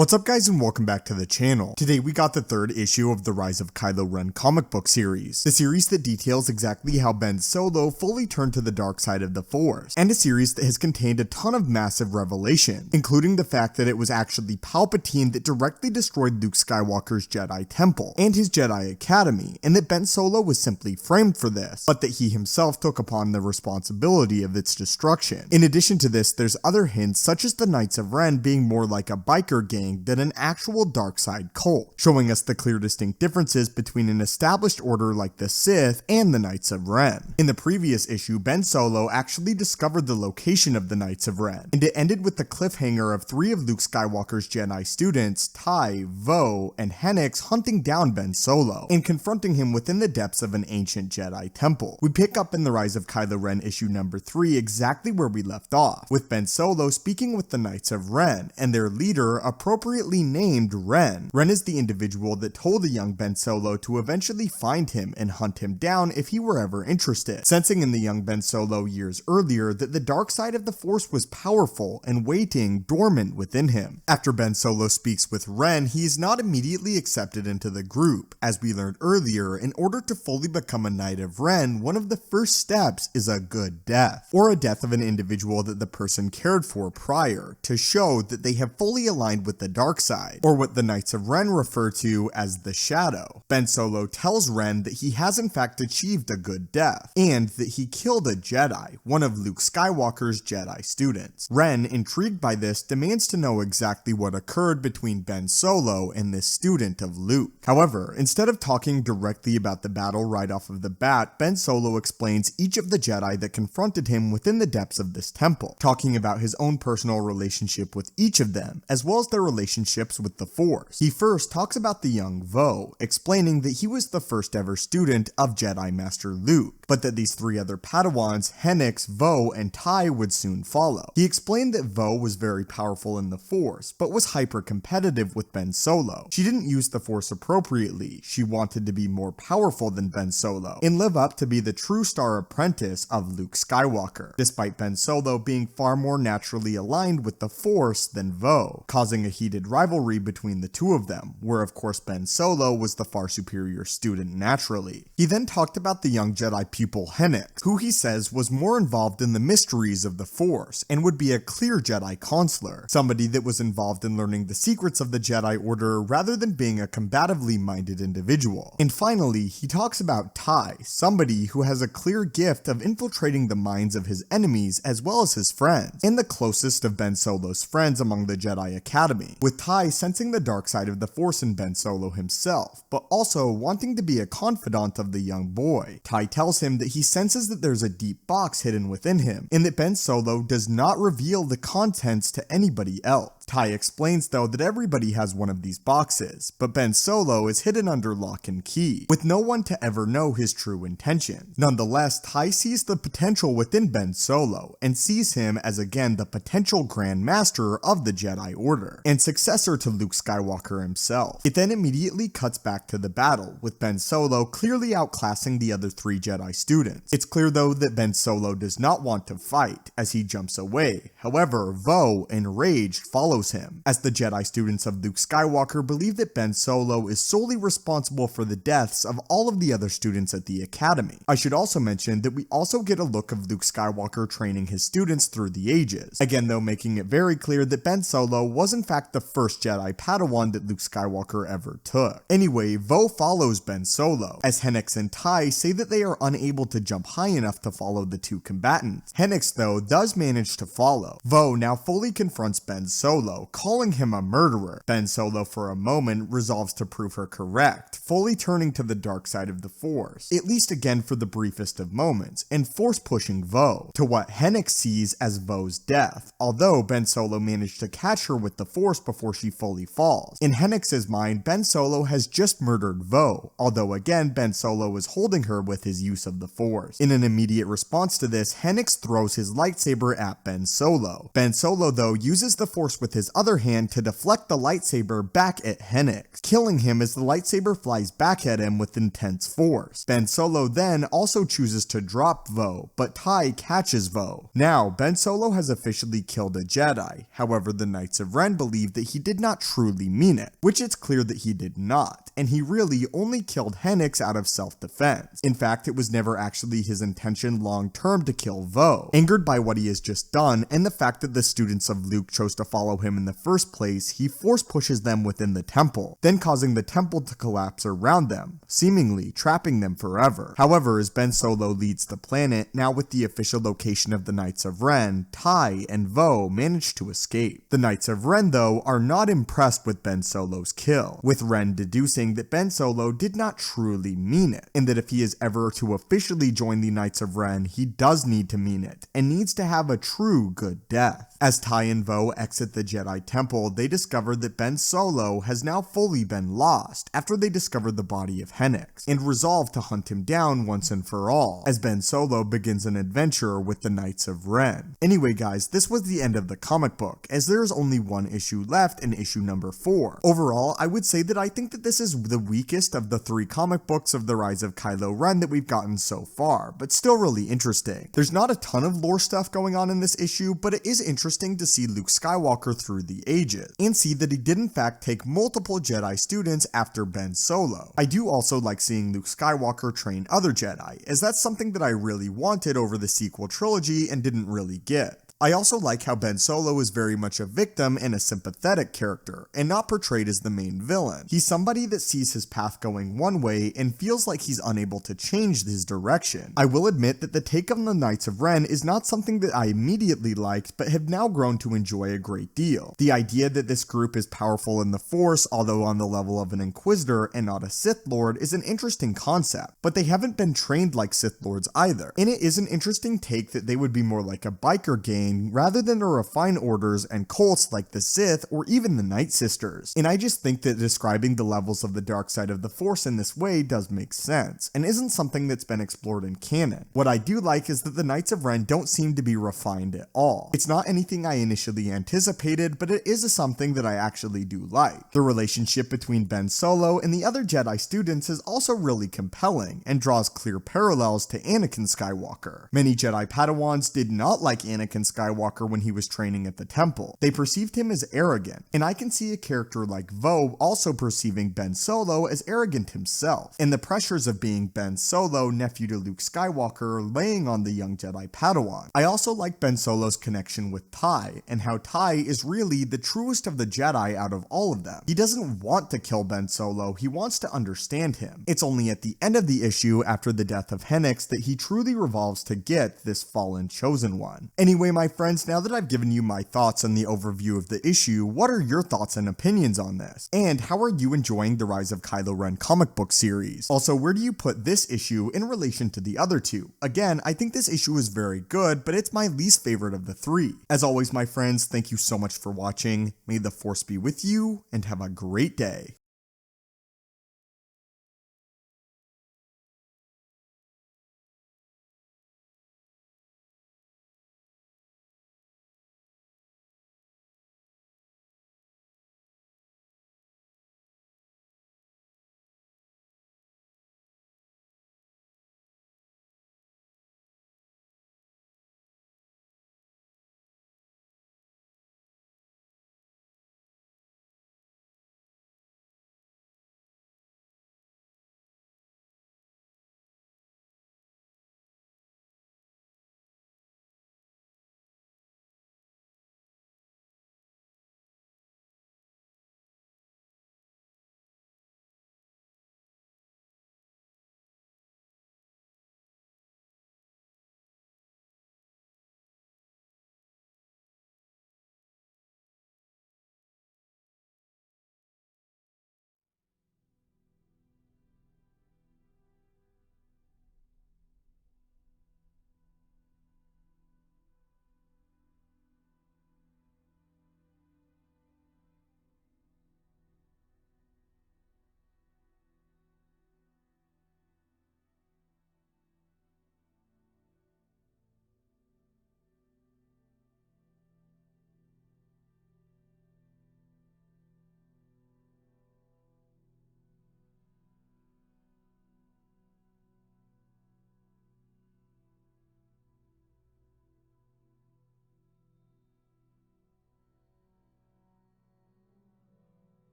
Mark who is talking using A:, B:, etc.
A: What's up guys and welcome back to the channel. Today we got the third issue of the Rise of Kylo Ren comic book series, the series that details exactly how Ben Solo fully turned to the dark side of the Force, and a series that has contained a ton of massive revelation, including the fact that it was actually Palpatine that directly destroyed Luke Skywalker's Jedi Temple and his Jedi Academy, and that Ben Solo was simply framed for this, but that he himself took upon the responsibility of its destruction. In addition to this, there's other hints such as the Knights of Ren being more like a biker gang than an actual dark side cult, showing us the clear distinct differences between an established order like the Sith and the Knights of Ren. In the previous issue, Ben Solo actually discovered the location of the Knights of Ren, and it ended with the cliffhanger of 3 of Luke Skywalker's Jedi students, Ty, Vo, and Hennix hunting down Ben Solo, and confronting him within the depths of an ancient Jedi temple. We pick up in the Rise of Kylo Ren issue number 3 exactly where we left off, with Ben Solo speaking with the Knights of Ren, and their leader appropriately named Ren. Ren is the individual that told the young Ben Solo to eventually find him and hunt him down if he were ever interested, sensing in the young Ben Solo years earlier that the dark side of the Force was powerful and waiting dormant within him. After Ben Solo speaks with Ren, he is not immediately accepted into the group. As we learned earlier, in order to fully become a Knight of Ren, one of the first steps is a good death, or a death of an individual that the person cared for prior, to show that they have fully aligned with the dark side, or what the Knights of Ren refer to as the Shadow. Ben Solo tells Ren that he has in fact achieved a good death, and that he killed a Jedi, one of Luke Skywalker's Jedi students. Ren, intrigued by this, demands to know exactly what occurred between Ben Solo and this student of Luke. However, instead of talking directly about the battle right off of the bat, Ben Solo explains each of the Jedi that confronted him within the depths of this temple, talking about his own personal relationship with each of them, as well as their relationships with the Force. He first talks about the young Vo, explaining that he was the first ever student of Jedi Master Luke, but that these 3 other Padawans, Hennix, Vo, and Ty, would soon follow. He explained that Vo was very powerful in the Force, but was hyper-competitive with Ben Solo. She didn't use the Force appropriately. She wanted to be more powerful than Ben Solo, and live up to be the true star apprentice of Luke Skywalker, despite Ben Solo being far more naturally aligned with the Force than Vo, causing a heated rivalry between the two of them, where of course Ben Solo was the far superior student naturally. He then talked about the young Jedi pupil Hennix, who he says was more involved in the mysteries of the Force, and would be a clear Jedi consular, somebody that was involved in learning the secrets of the Jedi Order rather than being a combatively minded individual. And finally, he talks about Ty, somebody who has a clear gift of infiltrating the minds of his enemies as well as his friends, and the closest of Ben Solo's friends among the Jedi Academy, with Ty sensing the dark side of the Force in Ben Solo himself, but also wanting to be a confidant of the young boy. Ty tells him that he senses that there's a deep box hidden within him, and that Ben Solo does not reveal the contents to anybody else. Ty explains though that everybody has one of these boxes, but Ben Solo is hidden under lock and key, with no one to ever know his true intentions. Nonetheless, Ty sees the potential within Ben Solo, and sees him as again the potential Grand Master of the Jedi Order, and successor to Luke Skywalker himself. It then immediately cuts back to the battle, with Ben Solo clearly outclassing the other 3 Jedi students. It's clear though that Ben Solo does not want to fight, as he jumps away. However, Vo, enraged, follows him, as the Jedi students of Luke Skywalker believe that Ben Solo is solely responsible for the deaths of all of the other students at the Academy. I should also mention that we also get a look of Luke Skywalker training his students through the ages, again though making it very clear that Ben Solo was in fact the first Jedi Padawan that Luke Skywalker ever took. Anyway, Vo follows Ben Solo, as Hennix and Ty say that they are unable to jump high enough to follow the 2 combatants. Hennix though does manage to follow. Vo now fully confronts Ben Solo, calling him a murderer. Ben Solo for a moment resolves to prove her correct, fully turning to the dark side of the Force, at least again for the briefest of moments, and force pushing Vo to what Hennix sees as Vo's death, although Ben Solo managed to catch her with the Force before she fully falls. In Hennix's mind, Ben Solo has just murdered Vo, although again Ben Solo is holding her with his use of the Force. In an immediate response to this, Hennix throws his lightsaber at Ben Solo. Ben Solo though uses the Force with with his other hand to deflect the lightsaber back at Hennix, killing him as the lightsaber flies back at him with intense force. Ben Solo then also chooses to drop Vo, but Ty catches Vo. Now, Ben Solo has officially killed a Jedi, however the Knights of Ren believe that he did not truly mean it, which it's clear that he did not, and he really only killed Hennix out of self-defense. In fact, it was never actually his intention long-term to kill Vo. Angered by what he has just done, and the fact that the students of Luke chose to follow him in the first place, he force pushes them within the temple, then causing the temple to collapse around them, seemingly trapping them forever. However, as Ben Solo leads the planet, now with the official location of the Knights of Ren, Ty and Vo manage to escape. The Knights of Ren, though, are not impressed with Ben Solo's kill, with Ren deducing that Ben Solo did not truly mean it, and that if he is ever to officially join the Knights of Ren, he does need to mean it, and needs to have a true good death. As Ty and Vo exit the Jedi Temple, they discover that Ben Solo has now fully been lost after they discovered the body of Hennix, and resolve to hunt him down once and for all, as Ben Solo begins an adventure with the Knights of Ren. Anyway guys, this was the end of the comic book, as there is only one issue left in issue number 4. Overall, I would say that I think that this is the weakest of the 3 comic books of the Rise of Kylo Ren that we've gotten so far, but still really interesting. There's not a ton of lore stuff going on in this issue, but it is interesting to see Luke Skywalker through the ages, and see that he did in fact take multiple Jedi students after Ben Solo. I do also like seeing Luke Skywalker train other Jedi, as that's something that I really wanted over the sequel trilogy and didn't really get. I also like how Ben Solo is very much a victim and a sympathetic character, and not portrayed as the main villain. He's somebody that sees his path going one way and feels like he's unable to change his direction. I will admit that the take on the Knights of Ren is not something that I immediately liked, but have now grown to enjoy a great deal. The idea that this group is powerful in the Force, although on the level of an Inquisitor and not a Sith Lord, is an interesting concept, but they haven't been trained like Sith Lords either, and it is an interesting take that they would be more like a biker gang rather than the refined orders and cults like the Sith or even the Night Sisters. And I just think that describing the levels of the dark side of the Force in this way does make sense, and isn't something that's been explored in canon. What I do like is that the Knights of Ren don't seem to be refined at all. It's not anything I initially anticipated, but it is something that I actually do like. The relationship between Ben Solo and the other Jedi students is also really compelling, and draws clear parallels to Anakin Skywalker. Many Jedi Padawans did not like Anakin Skywalker when he was training at the temple. They perceived him as arrogant, and I can see a character like Vo also perceiving Ben Solo as arrogant himself, and the pressures of being Ben Solo, nephew to Luke Skywalker, laying on the young Jedi Padawan. I also like Ben Solo's connection with Ty, and how Ty is really the truest of the Jedi out of all of them. He doesn't want to kill Ben Solo, he wants to understand him. It's only at the end of the issue, after the death of Hennix, that he truly revolves to get this fallen chosen one. Anyway, my friends, now that I've given you my thoughts on the overview of the issue, what are your thoughts and opinions on this? And how are you enjoying the Rise of Kylo Ren comic book series? Also, where do you put this issue in relation to the other two? Again, I think this issue is very good, but it's my least favorite of the 3. As always, my friends, thank you so much for watching. May the Force be with you, and have a great day.